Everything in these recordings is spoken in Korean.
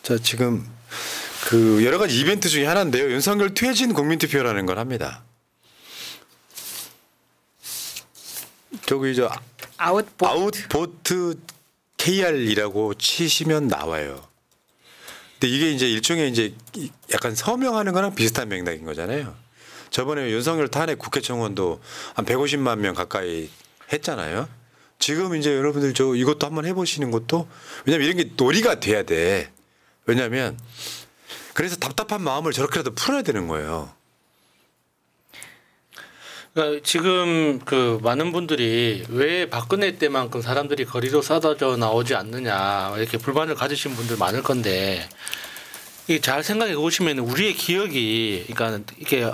자, 지금 그 여러 가지 이벤트 중에 하나인데요. 윤석열 퇴진 국민투표라는 걸 합니다. 저기 저 아웃보트 KR이라고 치시면 나와요. 근데 이게 이제 일종의 이제 약간 서명하는 거랑 비슷한 맥락인 거잖아요. 저번에 윤석열 탄핵 국회 청원도 한 150만 명 가까이 했잖아요. 지금 이제 여러분들 저 이것도 한번 해보시는 것도, 왜냐면 이런 게 놀이가 돼야 돼. 왜냐면 그래서 답답한 마음을 저렇게라도 풀어야 되는 거예요. 그러니까 지금 그 많은 분들이 왜 박근혜 때만큼 사람들이 거리로 쏟아져 나오지 않느냐 이렇게 불만을 가지신 분들 많을 건데, 이 잘 생각해 보시면 우리의 기억이, 그러니까 이게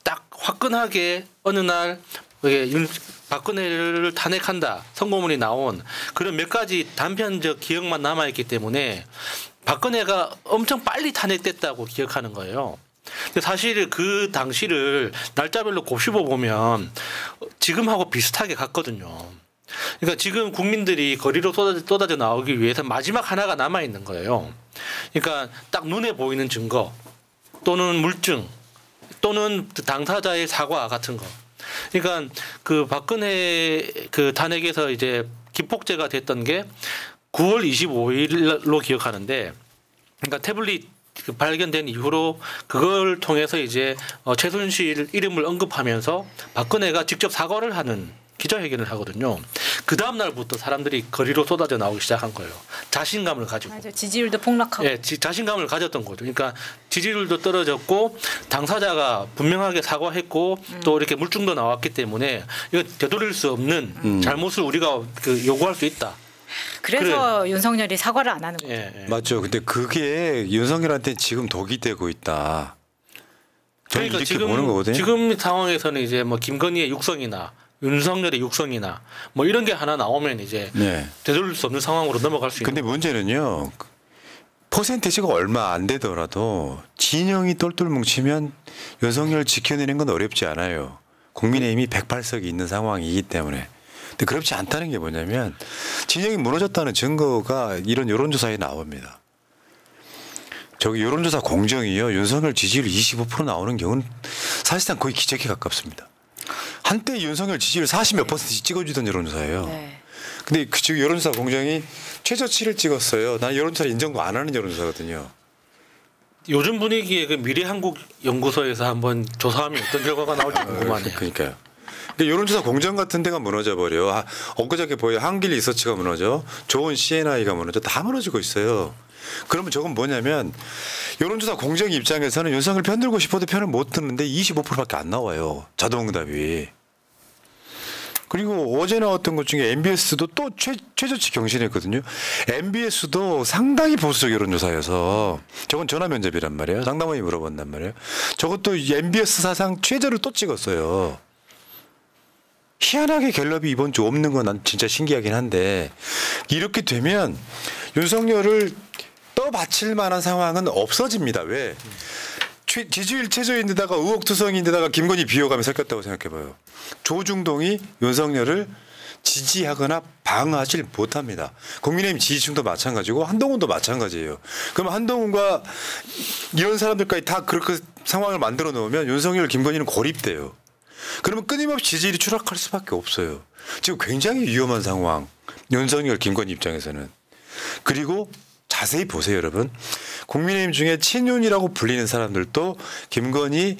딱 화끈하게 어느 날 박근혜를 탄핵한다 선고문이 나온 그런 몇 가지 단편적 기억만 남아 있기 때문에 박근혜가 엄청 빨리 탄핵됐다고 기억하는 거예요. 근데 사실 그 당시를 날짜별로 곱씹어 보면 지금하고 비슷하게 갔거든요. 그러니까 지금 국민들이 거리로 쏟아져 나오기 위해서 마지막 하나가 남아 있는 거예요. 그러니까 딱 눈에 보이는 증거 또는 물증 또는 당사자의 사과 같은 거. 그러니까 그 박근혜 그 탄핵에서 이제 기폭제가 됐던 게 9월 25일로 기억하는데, 그러니까 태블릿 발견된 이후로 그걸 통해서 이제 최순실 이름을 언급하면서 박근혜가 직접 사과를 하는 기자회견을 하거든요. 그 다음 날부터 사람들이 거리로 쏟아져 나오기 시작한 거예요. 자신감을 가지고. 맞아요. 지지율도 폭락하고. 예, 자신감을 가졌던 거죠. 그러니까 지지율도 떨어졌고 당사자가 분명하게 사과했고 또 이렇게 물증도 나왔기 때문에 이거 되돌릴 수 없는 잘못을 우리가 그 요구할 수 있다. 그래서 그래. 윤석열이 사과를 안 하는 거죠. 예, 예. 맞죠. 근데 그게 윤석열한테 지금 독이 되고 있다. 그러니까 지금 상황에서는 이제 뭐 김건희의 육성이나 윤석열의 육성이나 뭐 이런 게 하나 나오면 이제 네. 되돌릴 수 없는 상황으로 넘어갈 수 있는. 근데 문제는요. 퍼센테이지가 얼마 안 되더라도 진영이 똘똘 뭉치면 윤석열 지켜내는 건 어렵지 않아요. 국민의힘이 108석이 있는 상황이기 때문에. 근데 그렇지 않다는 게 뭐냐면 진영이 무너졌다는 증거가 이런 여론조사에 나옵니다. 저기 여론조사 공정이요. 윤석열 지지율 25% 나오는 경우는 사실상 거의 기적에 가깝습니다. 한때 윤석열 지지율 40몇 %씩 찍어주던 여론조사예요. 네. 근데 그 지금 여론조사 공정이 최저치를 찍었어요. 난 여론조사 인정도 안 하는 여론조사거든요. 요즘 분위기에 그 미래한국연구소에서 한번 조사하면 어떤 결과가 나올지 궁금하네요. 그러니까요. 근데 여론조사 공정 같은 데가 무너져 버려. 엊그저께 보여 한길 리서치가 무너져. 좋은 CNI가 무너져. 다 무너지고 있어요. 그러면 저건 뭐냐면 여론조사 공정 입장에서는 윤석열 편들고 싶어도 편을 못 드는데 25%밖에 안 나와요. 자동응답이. 그리고 어제 나왔던 것 중에 MBS도 또 최저치 경신했거든요. MBS도 상당히 보수적 여론조사여서 저건 전화 면접이란 말이에요. 상담원이 물어본단 말이에요. 저것도 MBS 사상 최저를 또 찍었어요. 희한하게 갤럽이 이번 주 없는 건 난 진짜 신기하긴 한데, 이렇게 되면 윤석열을 떠받칠 만한 상황은 없어집니다. 왜? 지지율 최저인데다가 의혹투성인데다가 김건희 비호감이 섞였다고 생각해봐요. 조중동이 윤석열을 지지하거나 방어하지 못합니다. 국민의힘 지지층도 마찬가지고 한동훈도 마찬가지예요. 그럼 한동훈과 이런 사람들까지 다 그렇게 상황을 만들어 놓으면 윤석열, 김건희는 고립돼요. 그러면 끊임없이 지지율이 추락할 수밖에 없어요. 지금 굉장히 위험한 상황. 윤석열, 김건희 입장에서는. 그리고 자세히 보세요, 여러분. 국민의힘 중에 친윤이라고 불리는 사람들도 김건희,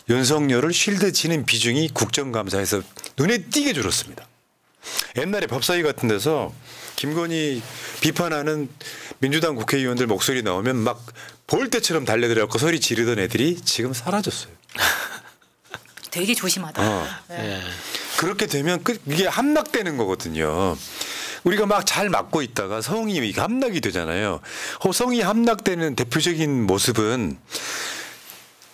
윤석열을 쉴드 치는 비중이 국정감사에서 눈에 띄게 줄었습니다. 옛날에 법사위 같은 데서 김건희 비판하는 민주당 국회의원들 목소리 나오면 막 볼 때처럼 달려들어갖고 소리 지르던 애들이 지금 사라졌어요. 되게 조심하다. 네. 그렇게 되면 이게 함락되는 거거든요. 우리가 막 잘 막고 있다가 성이 함락이 되잖아요. 성이 함락되는 대표적인 모습은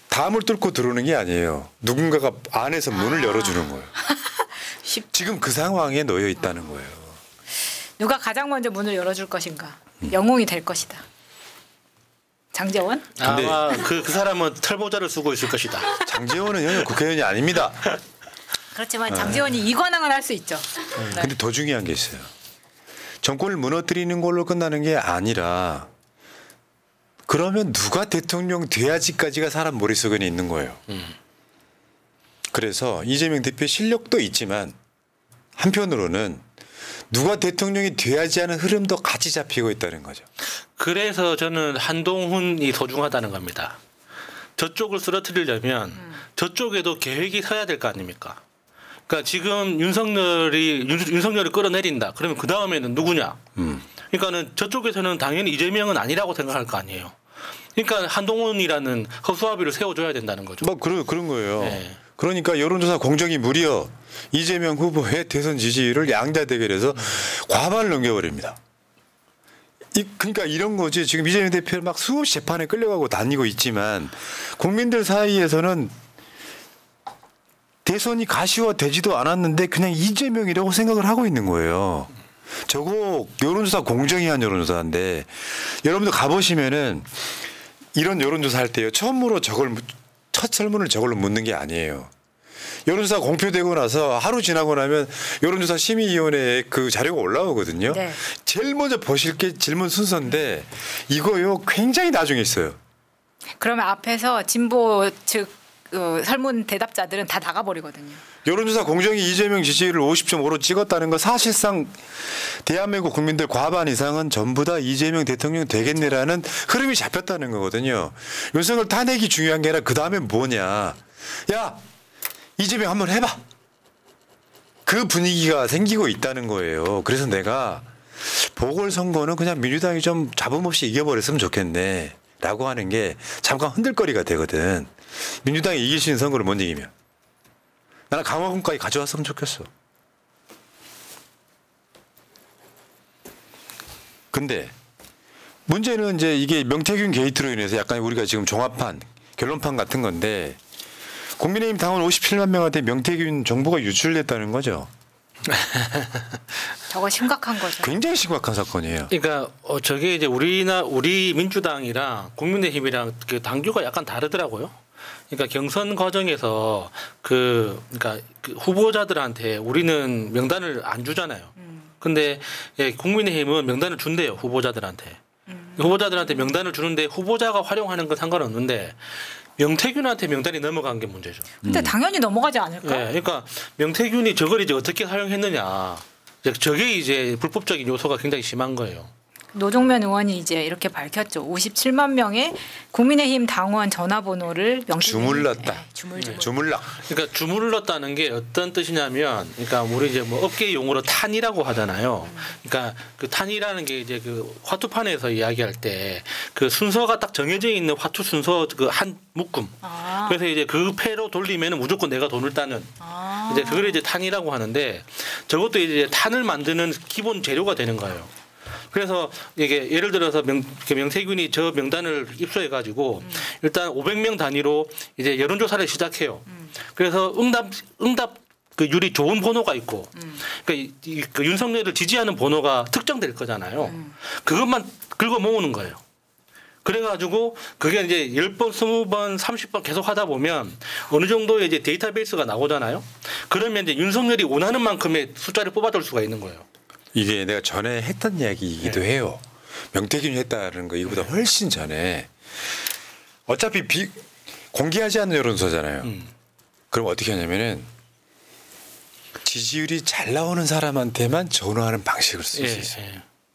담을 뚫고 들어오는 게 아니에요. 누군가가 안에서 문을 열어주는 거예요. 지금 그 상황에 놓여 있다는 거예요. 누가 가장 먼저 문을 열어줄 것인가. 영웅이 될 것이다. 장제원? 아마 그 사람은 털보자를 쓰고 있을 것이다. 장제원은 국회의원이 아닙니다. 그렇지만 장제원이 이 권한을 할 수 있죠. 네. 근데 더 중요한 게 있어요. 정권을 무너뜨리는 걸로 끝나는 게 아니라 그러면 누가 대통령 돼야지까지가 사람 머릿속에 있는 거예요. 그래서 이재명 대표의 실력도 있지만 한편으로는 누가 대통령이 돼야지 하는 흐름도 같이 잡히고 있다는 거죠. 그래서 저는 한동훈이 소중하다는 겁니다. 저쪽을 쓰러뜨리려면 저쪽에도 계획이 서야 될 거 아닙니까? 그러니까 지금 윤석열을 끌어내린다. 그러면 그 다음에는 누구냐? 그러니까는 저쪽에서는 당연히 이재명은 아니라고 생각할 거 아니에요. 그러니까 한동훈이라는 허수아비를 세워줘야 된다는 거죠. 뭐 그런 거예요. 네. 그러니까 여론조사 공정이 무려 이재명 후보의 대선 지지율을 양자 대결해서 과반을 넘겨버립니다. 그러니까 이런 거지. 지금 이재명 대표를 막 수없이 재판에 끌려가고 다니고 있지만 국민들 사이에서는 대선이 가시화되지도 않았는데 그냥 이재명이라고 생각을 하고 있는 거예요. 저거 여론조사 공정이 한 여론조사인데 여러분들 가보시면은 이런 여론조사 할 때요. 처음으로 첫 설문을 저걸로 묻는 게 아니에요. 여론조사 공표되고 나서 하루 지나고 나면 여론조사 심의위원회에 그 자료가 올라오거든요. 네. 제일 먼저 보실 게 질문 순서인데 이거요 굉장히 나중에 있어요. 그러면 앞에서 진보 측 설문 대답자들은 다 나가버리거든요. 여론조사 공정이 이재명 지지율을 50.5로 찍었다는 건 사실상 대한민국 국민들 과반 이상은 전부 다 이재명 대통령 되겠네라는 흐름이 잡혔다는 거거든요. 윤석열 탄핵이 중요한 게 아니라 그 다음에 뭐냐. 야 이재명 한번 해봐. 그 분위기가 생기고 있다는 거예요. 그래서 내가 보궐선거는 그냥 민주당이 좀 잡음 없이 이겨버렸으면 좋겠네 라고 하는 게 잠깐 흔들거리가 되거든. 민주당이 이길 수 있는 선거를 못 이기면. 나는 강화군까지 가져왔으면 좋겠어. 근데 문제는 이제 이게 명태균 게이트로 인해서 약간 우리가 지금 종합판, 결론판 같은 건데 국민의힘 당원 57만 명한테 명태균 정보가 유출됐다는 거죠. 저거 심각한 거죠. 굉장히 심각한 사건이에요. 그러니까 저게 이제 우리 민주당이랑 국민의힘이랑 그 당규가 약간 다르더라고요. 그러니까 경선 과정에서 그러니까 그 후보자들한테 우리는 명단을 안 주잖아요. 근데 국민의힘은 명단을 준대요 후보자들한테. 후보자들한테 명단을 주는데 후보자가 활용하는 건 상관없는데 명태균한테 명단이 넘어간 게 문제죠. 근데 당연히 넘어가지 않을까? 네, 그러니까 명태균이 저걸 이제 어떻게 사용했느냐. 저게 이제 불법적인 요소가 굉장히 심한 거예요. 노종면 의원이 이제 이렇게 밝혔죠. 57만 명의 국민의힘 당원 전화번호를 주물렀다. 주물락. 그러니까 주물렀다는 게 어떤 뜻이냐면, 그러니까 우리 이제 뭐 업계 용어로 탄이라고 하잖아요. 그러니까 그 탄이라는 게 이제 그 화투판에서 이야기할 때 그 순서가 딱 정해져 있는 화투 순서 그 한 묶음. 그래서 이제 그 패로 돌리면 무조건 내가 돈을 따는. 이제 그걸 이제 탄이라고 하는데 저것도 이제 탄을 만드는 기본 재료가 되는 거예요. 그래서 이게 예를 들어서 명태균이 저 명단을 입수해 가지고 일단 500명 단위로 이제 여론조사를 시작해요. 그래서 응답 그 율이 좋은 번호가 있고, 그러니까 그 윤석열을 지지하는 번호가 특정될 거잖아요. 그것만 긁어 모으는 거예요. 그래가지고 그게 이제 10번, 20번, 30번 계속 하다 보면 어느 정도의 이제 데이터베이스가 나오잖아요. 그러면 이제 윤석열이 원하는 만큼의 숫자를 뽑아둘 수가 있는 거예요. 이게 내가 전에 했던 이야기이기도 해요. 명태균이 했다는 거 이거보다 훨씬 전에 어차피 공개하지 않는 여론조사잖아요. 그럼 어떻게 하냐면은 지지율이 잘 나오는 사람한테만 전화하는 방식을 쓸 수 있어요.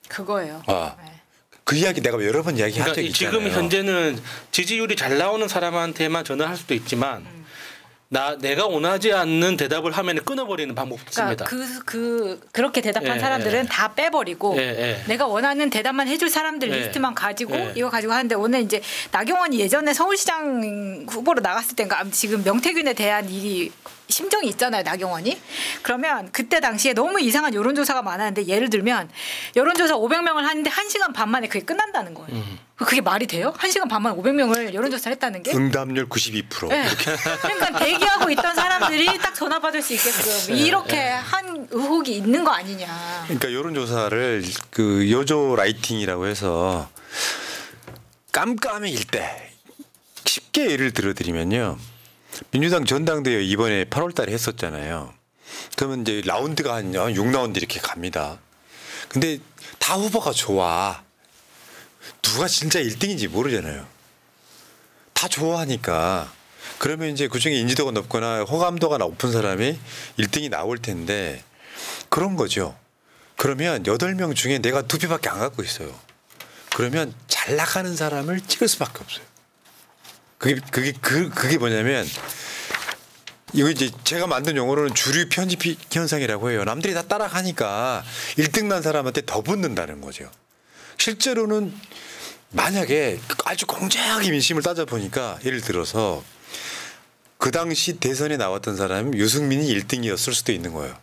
그거예요. 네. 그 이야기 내가 여러 번 이야기한 적이 있잖아요. 지금 현재는 지지율이 잘 나오는 사람한테만 전화할 수도 있지만 내가 원하지 않는 대답을 하면 끊어버리는 방법도 있습니다. 그렇게 대답한 사람들은 다 빼버리고 예. 내가 원하는 대답만 해줄 사람들 리스트만 가지고 이거 가지고 하는데 오늘 이제 나경원이 예전에 서울시장 후보로 나갔을 때인가 지금 명태균에 대한 일이 심정이 있잖아요, 나경원이. 그러면 그때 당시에 너무 이상한 여론조사가 많았는데 예를 들면 여론조사 500명을 하는데 1시간 반 만에 그게 끝난다는 거예요. 그게 말이 돼요? 1시간 반 만에 500명을 여론조사를 했다는 게? 응답률 92%. 네. 그러니까 대기하고 있던 사람들이 딱 전화 받을 수 있게끔 이렇게 한 의혹이 있는 거 아니냐. 그러니까 여론조사를 그 여조 라이팅이라고 해서 깜깜일 때 쉽게 예를 들어드리면요. 민주당 전당대회 이번에 8월 달에 했었잖아요. 그러면 이제 라운드가 한 6라운드 이렇게 갑니다. 근데 다 후보가 좋아. 누가 진짜 1등인지 모르잖아요. 다 좋아하니까. 그러면 이제 그중에 인지도가 높거나 호감도가 높은 사람이 1등이 나올 텐데 그런 거죠. 그러면 8명 중에 내가 2표밖에 안 갖고 있어요. 그러면 잘 나가는 사람을 찍을 수밖에 없어요. 그게 뭐냐면 이거 이제 제가 만든 용어로는 주류 편집 현상이라고 해요. 남들이 다 따라가니까 1등 난 사람한테 더 붙는다는 거죠. 실제로는 만약에 아주 공정하게 민심을 따져보니까 예를 들어서 그 당시 대선에 나왔던 사람이 유승민이 1등이었을 수도 있는 거예요.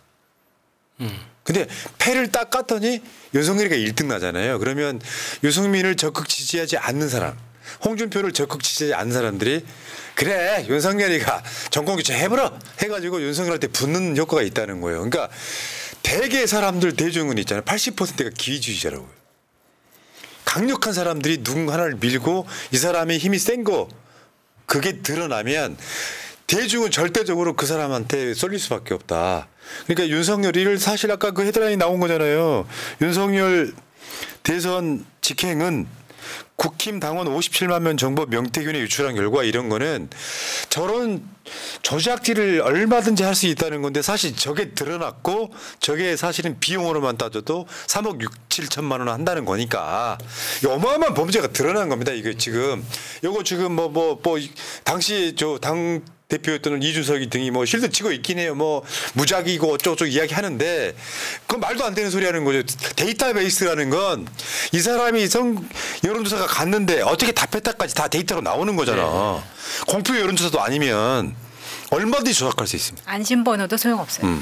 근데 패를 딱 깠더니 윤석열이가 1등 나잖아요. 그러면 유승민을 적극 지지하지 않는 사람, 홍준표를 적극 지지하지 않는 사람들이 그래 윤석열이가 정권교체 해보라 해가지고 윤석열한테 붙는 효과가 있다는 거예요. 그러니까 대개 사람들 대중은 있잖아요. 80%가 기회주의자라고요. 강력한 사람들이 누군가 하나를 밀고 이 사람의 힘이 센 거 그게 드러나면 대중은 절대적으로 그 사람한테 쏠릴 수밖에 없다. 그러니까 윤석열이를 사실 아까 그 헤드라인이 나온 거잖아요. 윤석열 대선 직행은 국힘 당원 57만 명 정보 명태균에 유출한 결과 이런 거는 저런 조작질을 얼마든지 할 수 있다는 건데 사실 저게 드러났고 저게 사실은 비용으로만 따져도 3억 6, 7천만 원 한다는 거니까 어마어마한 범죄가 드러난 겁니다. 이거 지금 요거 지금 뭐 당시 저 당 대표였던 이준석이 등이 뭐 실드 치고 있긴 해요. 뭐 무작위고 어쩌고저쩌고 이야기하는데 그건 말도 안 되는 소리 하는 거죠. 데이터베이스라는 건 이 사람이 여론조사가 갔는데 어떻게 답했다까지 다 데이터로 나오는 거잖아. 네. 공표 여론조사도 아니면 얼마든지 조작할 수 있습니다. 안심번호도 소용없어요.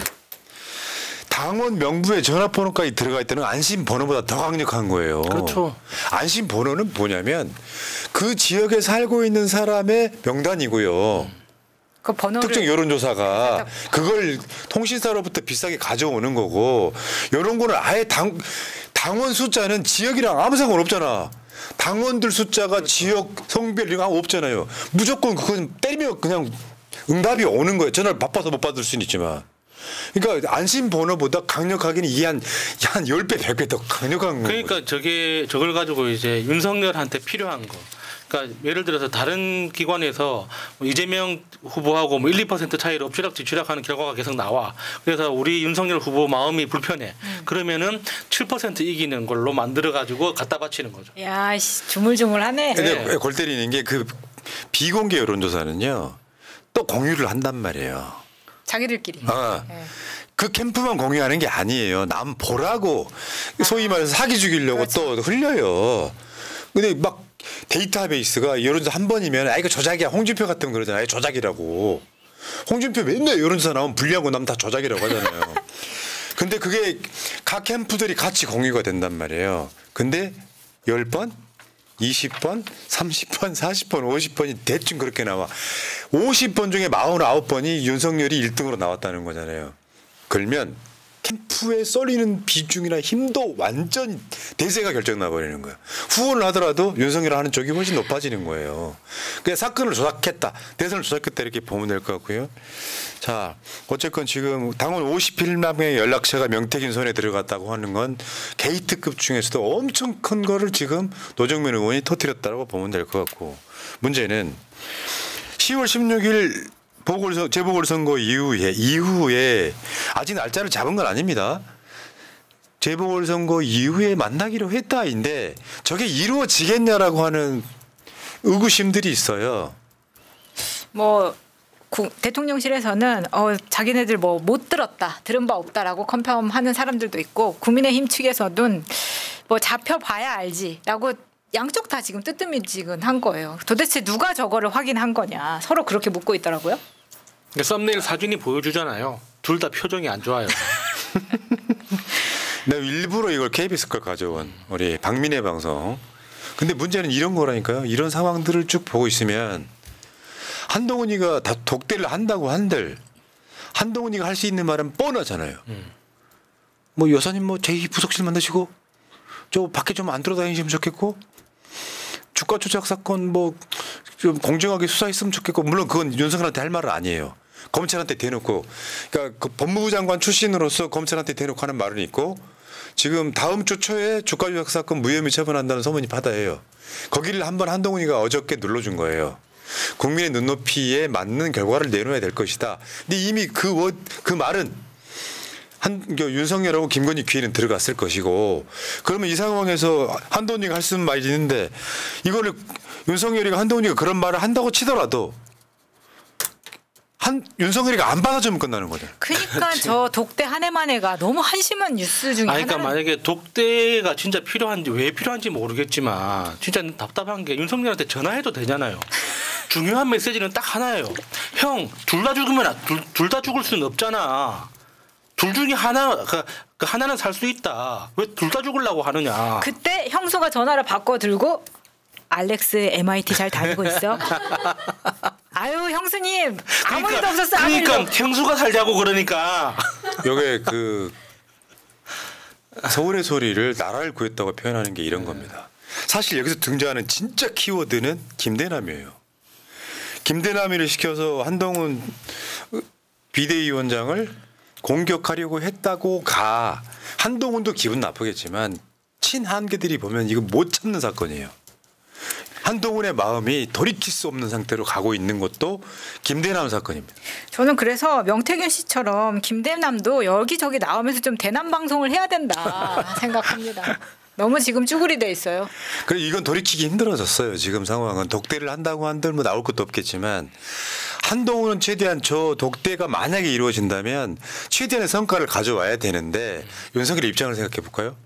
당원 명부에 전화번호까지 들어가 있다는 안심번호보다 더 강력한 거예요. 그렇죠. 안심번호는 뭐냐면 그 지역에 살고 있는 사람의 명단이고요. 그 번호를 특정 여론조사가 그걸 통신사로부터 비싸게 가져오는 거고 이런 거는 아예 당원 숫자는 지역이랑 아무 상관없잖아. 당원들 숫자가 그렇죠. 지역 성별 이런 거 없잖아요. 무조건 그건 때리면 그냥 응답이 오는 거예요. 전화를 바빠서 못 받을 수는 있지만. 그러니까 안심번호보다 강력하기는 이게 한 10배, 100배 더 강력한 거예요. 그러니까 저걸 가지고 이제 윤석열한테 필요한 거. 그러니까 예를 들어서 다른 기관에서 이재명 후보하고 뭐 1, 2% 차이로 엎치락뒤치락하는 결과가 계속 나와. 그래서 우리 윤석열 후보 마음이 불편해. 그러면은 7% 이기는 걸로 만들어 가지고 갖다 바치는 거죠. 야, 주물주물하네. 근데 골 때리는 게 그 비공개 여론조사는요. 또 공유를 한단 말이에요. 자기들끼리. 네. 그 캠프만 공유하는 게 아니에요. 남 보라고 소위 말해서 사기 죽이려고 그렇죠. 또 흘려요. 근데 막 데이터베이스가 여론조사 한 번이면 아 이거 조작이야. 홍준표 같은 거 그러잖아요. 아이 조작이라고. 홍준표 맨날 여론조사 나오면 불리하고 나면 다 조작이라고 하잖아요. 근데 그게 각 캠프들이 같이 공유가 된단 말이에요. 근데 10번, 20번, 30번, 40번, 50번이 대충 그렇게 나와. 50번 중에 49번이 윤석열이 1등으로 나왔다는 거잖아요. 그러면 캠프에 쏠리는 비중이나 힘도 완전 대세가 결정 나버리는 거예요. 후원을 하더라도 윤석열 하는 쪽이 훨씬 높아지는 거예요. 그냥 사건을 조작했다, 대선을 조작했다 이렇게 보면 될 것 같고요. 자, 어쨌건 지금 당원 51만 명의 연락처가 명태균 손에 들어갔다고 하는 건 게이트급 중에서도 엄청 큰 거를 지금 노정면 의원이 터뜨렸다고 보면 될 것 같고, 문제는 10월 16일 재보궐선거 이후에 아직 날짜를 잡은 건 아닙니다. 재보궐선거 이후에 만나기로 했다인데 저게 이루어지겠냐라고 하는 의구심들이 있어요. 뭐 대통령실에서는 자기네들 뭐 못 들은 바 없다라고 컨펌하는 사람들도 있고, 국민의힘 측에서는 뭐 잡혀봐야 알지라고 양쪽 다 지금 뜨뜻미지근한 거예요. 도대체 누가 저거를 확인한 거냐 서로 그렇게 묻고 있더라고요. 썸네일 사진이 보여주잖아요. 둘 다 표정이 안 좋아요. 내가 일부러 이걸 KBS 걸 가져온 우리 박민혜 방송. 근데 문제는 이런 거라니까요. 이런 상황들을 쭉 보고 있으면 한동훈이가 다 독대를 한다고 한들 한동훈이가 할 수 있는 말은 뻔하잖아요. 뭐 여사님 뭐 제2부속실 만드시고 저 밖에 좀 안 돌아다니시면 좋겠고, 주가 조작 사건 뭐 좀 공정하게 수사했으면 좋겠고, 물론 그건 윤석열한테 할 말은 아니에요. 검찰한테 대놓고, 그러니까 그 법무부 장관 출신으로서 검찰한테 대놓고 하는 말은 있고, 지금 다음 주 초에 주가 조작 사건 무혐의 처분한다는 소문이 바다예요. 거기를 한번 한동훈이가 어저께 눌러준 거예요. 국민의 눈높이에 맞는 결과를 내놓아야 될 것이다. 근데 이미 그 말은 윤석열하고 김건희 귀에는 들어갔을 것이고, 그러면 이 상황에서 한동훈이가 할 수 있는 말이 있는데 이거를 윤석열이가 한동훈이가 그런 말을 한다고 치더라도 윤석열이가 안 받아주면 끝나는 거죠. 그러니까 저 독대 한 해만 해가 너무 한심한 뉴스 중에 그러니까 하나는 만약에 독대가 진짜 필요한지 왜 필요한지 모르겠지만 진짜 답답한 게 윤석열한테 전화해도 되잖아요. 중요한 메시지는 딱 하나예요. 형, 둘 다 죽으면 둘 다 죽을 수는 없잖아. 둘 중에 하나, 그 하나는 살 수 있다. 왜 둘 다 죽으려고 하느냐. 그때 형수가 전화를 바꿔 들고 알렉스 MIT 잘 다니고 있어? 아유 형수님 아무 일도 없었어. 그러니까 형수가 살자고 그러니까. 요게 그 서울의 소리를 나라를 구했다고 표현하는 게 이런 겁니다. 사실 여기서 등장하는 진짜 키워드는 김대남이에요. 김대남이를 시켜서 한동훈 비대위원장을 공격하려고 했다고 가. 한동훈도 기분 나쁘겠지만 친한계들이 보면 이거 못 참는 사건이에요. 한동훈의 마음이 돌이킬 수 없는 상태로 가고 있는 것도 김대남 사건입니다. 저는 그래서 명태균 씨처럼 김대남도 여기저기 나오면서 좀 대남 방송을 해야 된다 생각합니다. 너무 지금 쭈그리 돼 있어요. 그래 이건 돌이키기 힘들어졌어요. 지금 상황은 독대를 한다고 한들 뭐 나올 것도 없겠지만 한동훈은 최대한 저 독대가 만약에 이루어진다면 최대한의 성과를 가져와야 되는데 윤석열의 입장을 생각해 볼까요?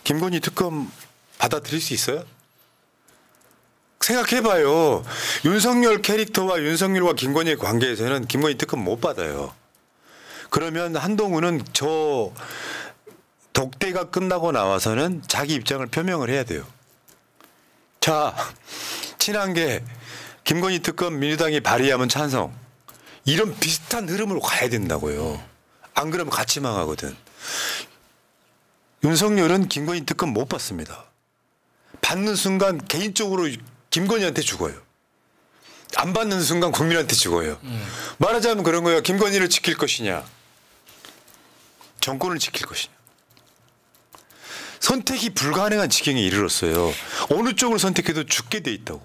김건희 특검 받아들일 수 있어요? 생각해봐요. 윤석열 캐릭터와 윤석열과 김건희의 관계에서는 김건희 특검 못 받아요. 그러면 한동훈은 저 독대가 끝나고 나와서는 자기 입장을 표명을 해야 돼요. 자, 친한 게 김건희 특검 민주당이 발의하면 찬성. 이런 비슷한 흐름으로 가야 된다고요. 안 그러면 같이 망하거든. 윤석열은 김건희 특검 못 받습니다. 받는 순간 개인적으로 김건희한테 죽어요. 안 받는 순간 국민한테 죽어요. 말하자면 그런 거예요. 김건희를 지킬 것이냐. 정권을 지킬 것이냐. 선택이 불가능한 지경에 이르렀어요. 어느 쪽을 선택해도 죽게 돼 있다고.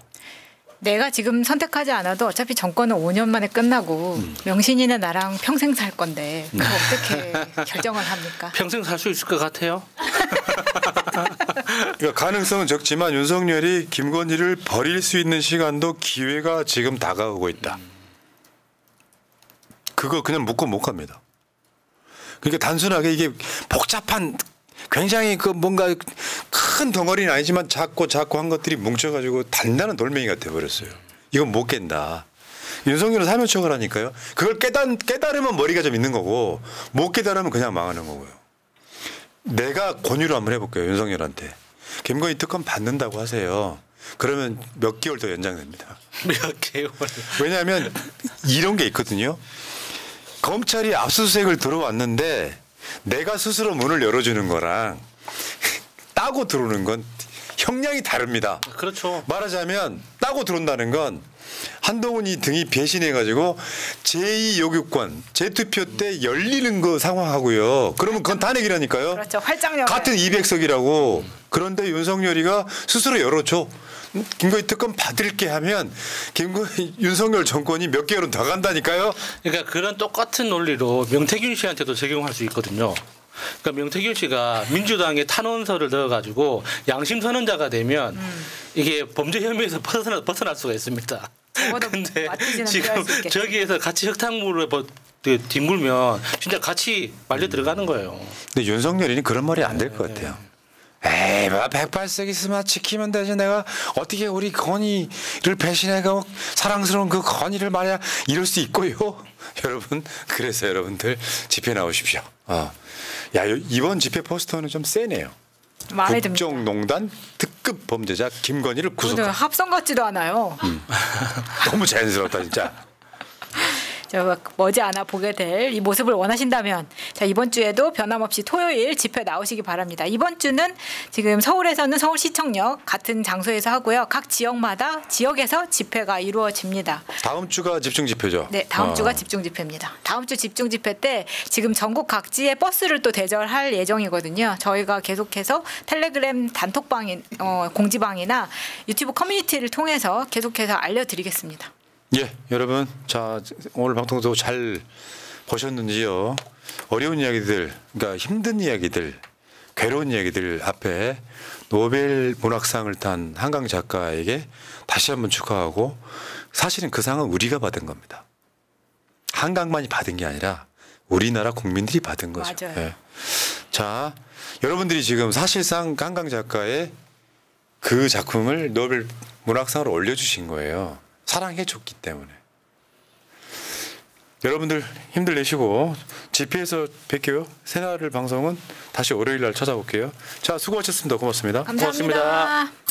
내가 지금 선택하지 않아도 어차피 정권은 5년 만에 끝나고 명신이는 나랑 평생 살 건데 그거 어떻게 결정을 합니까? 평생 살 수 있을 것 같아요. 그러니까 가능성은 적지만 윤석열이 김건희를 버릴 수 있는 시간도 기회가 지금 다가오고 있다. 그거 그냥 묻고 못 갑니다. 그러니까 단순하게 이게 복잡한 굉장히 그 뭔가 큰 덩어리는 아니지만 작고 한 것들이 뭉쳐가지고 단단한 돌멩이가 돼버렸어요. 이건 못 깬다. 윤석열은 사면척을 하니까요. 그걸 깨달으면 머리가 좀 있는 거고 못 깨달으면 그냥 망하는 거고요. 내가 권유를 한번 해볼게요. 윤석열한테. 김건희 특검 받는다고 하세요. 그러면 몇 개월 더 연장됩니다. 몇 개월. 왜냐하면 이런 게 있거든요. 검찰이 압수수색을 들어왔는데 내가 스스로 문을 열어주는 거랑 따고 들어오는 건 형량이 다릅니다. 그렇죠. 말하자면 따고 들어온다는 건 한동훈이 등이 배신해가지고 제2요구권 재투표 때 열리는 거 상황하고요. 그러면 그건 탄핵이라니까요. 그렇죠. 활짝 열어요. 같은 200석이라고. 그런데 윤석열이가 스스로 열어줘. 김건희 특검 받을게 하면 윤석열 정권이 몇 개월은 더 간다니까요. 그러니까 그런 똑같은 논리로 명태균 씨한테도 적용할 수 있거든요. 그러니까 명태균 씨가 민주당에 탄원서를 넣어가지고 양심 선언자가 되면 이게 범죄 혐의에서 벗어날 수가 있습니다. 근데 지금 저기에서 같이 흙탕물을 뒹굴면 진짜 같이 말려 들어가는 거예요. 근데 윤석열이는 그런 말이 안 될 것 같아요. 에이, 뭐 108석 있으면 지키면 되지. 내가 어떻게 우리 건희를 배신해가고 사랑스러운 그 건희를 말이야 이럴 수 있고요. 여러분, 그래서 여러분들 집회 나오십시오. 야, 이번 집회 포스터는 좀 세네요. 마음에 듭니다. 국정농단 특급 범죄자 김건희를 구속한. 합성 같지도 않아요. 너무 자연스럽다 진짜. 저 머지않아 보게 될 이 모습을 원하신다면 자 이번 주에도 변함없이 토요일 집회 나오시기 바랍니다. 이번 주는 지금 서울에서는 서울시청역 같은 장소에서 하고요. 각 지역마다 지역에서 집회가 이루어집니다. 다음 주가 집중 집회죠. 네, 다음 주가 집중 집회입니다. 다음 주 집중 집회 때 지금 전국 각지에 버스를 또 대절할 예정이거든요. 저희가 계속해서 텔레그램 단톡방인 공지방이나 유튜브 커뮤니티를 통해서 계속해서 알려드리겠습니다. 예, 여러분, 자 오늘 방송도 잘 보셨는지요? 어려운 이야기들, 그러니까 힘든 이야기들, 괴로운 이야기들 앞에 노벨 문학상을 탄 한강 작가에게 다시 한번 축하하고 사실은 그 상은 우리가 받은 겁니다. 한강만이 받은 게 아니라 우리나라 국민들이 받은 거죠. 맞아요. 예. 자, 여러분들이 지금 사실상 한강 작가의 그 작품을 노벨 문학상으로 올려주신 거예요. 사랑해 줬기 때문에. 여러분들 힘들 내시고 집회에서 뵐게요. 새날 방송은 다시 월요일 날 찾아올게요. 자, 수고하셨습니다. 고맙습니다. 감사합니다. 고맙습니다.